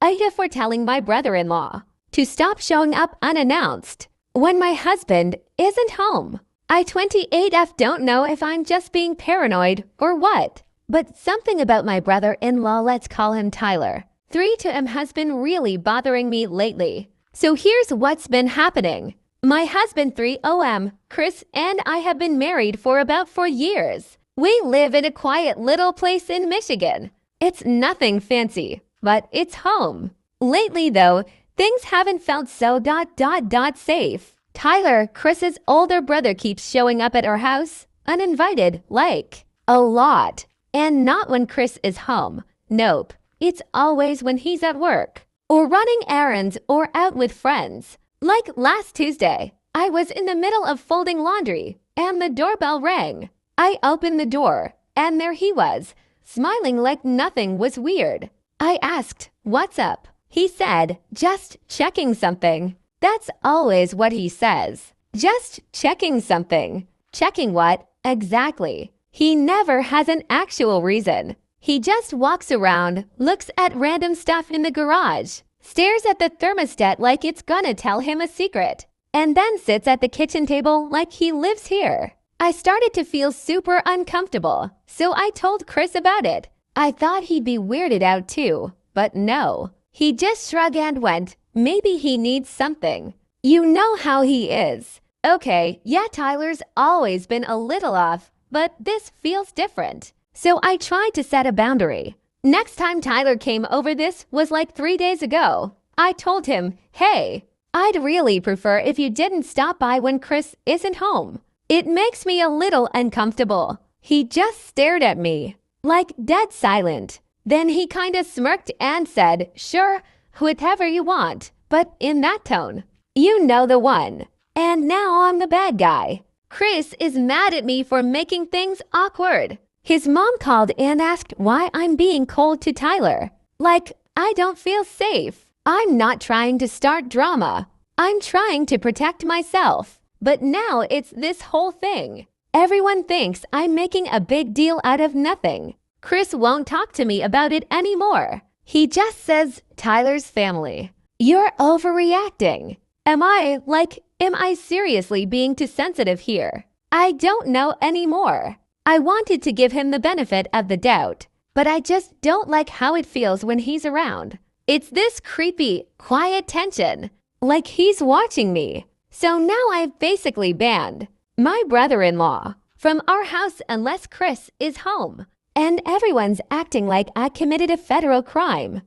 AITAH for telling my brother-in-law to stop showing up unannounced when my husband isn't home. I 28F don't know if I'm just being paranoid or what, but something about my brother-in-law, let's call him Tyler, 3-2M, has been really bothering me lately. So here's what's been happening. My husband 3-0M, Chris, and I have been married for about 4 years. We live in a quiet little place in Michigan. It's nothing fancy, but it's home. Lately though, things haven't felt so safe. Tyler, Chris's older brother, keeps showing up at our house, uninvited, like, a lot. And not when Chris is home. Nope. It's always when he's at work, or running errands, or out with friends. Like last Tuesday, I was in the middle of folding laundry, and the doorbell rang. I opened the door, and there he was, smiling like nothing was weird. I asked, "What's up?" He said, "Just checking something." That's always what he says. Just checking something. Checking what? Exactly. He never has an actual reason. He just walks around, looks at random stuff in the garage, stares at the thermostat like it's gonna tell him a secret, and then sits at the kitchen table like he lives here. I started to feel super uncomfortable, so I told Chris about it. I thought he'd be weirded out too, but no. He just shrugged and went, maybe he needs something. You know how he is. Okay, yeah, Tyler's always been a little off, but this feels different. So I tried to set a boundary. Next time Tyler came over, this was like 3 days ago, I told him, "Hey, I'd really prefer if you didn't stop by when Chris isn't home. It makes me a little uncomfortable." He just stared at me, like dead silent. Then he kinda smirked and said, "Sure, whatever you want," but in that tone. You know the one. And now I'm the bad guy. Chris is mad at me for making things awkward. His mom called and asked why I'm being cold to Tyler. Like, I don't feel safe. I'm not trying to start drama. I'm trying to protect myself. But now it's this whole thing. Everyone thinks I'm making a big deal out of nothing. Chris won't talk to me about it anymore. He just says, "Tyler's family. You're overreacting." Am I seriously being too sensitive here? I don't know anymore. I wanted to give him the benefit of the doubt, but I just don't like how it feels when he's around. It's this creepy, quiet tension, like he's watching me. So now I've basically banned my brother-in-law from our house unless Chris is home. And everyone's acting like I committed a federal crime.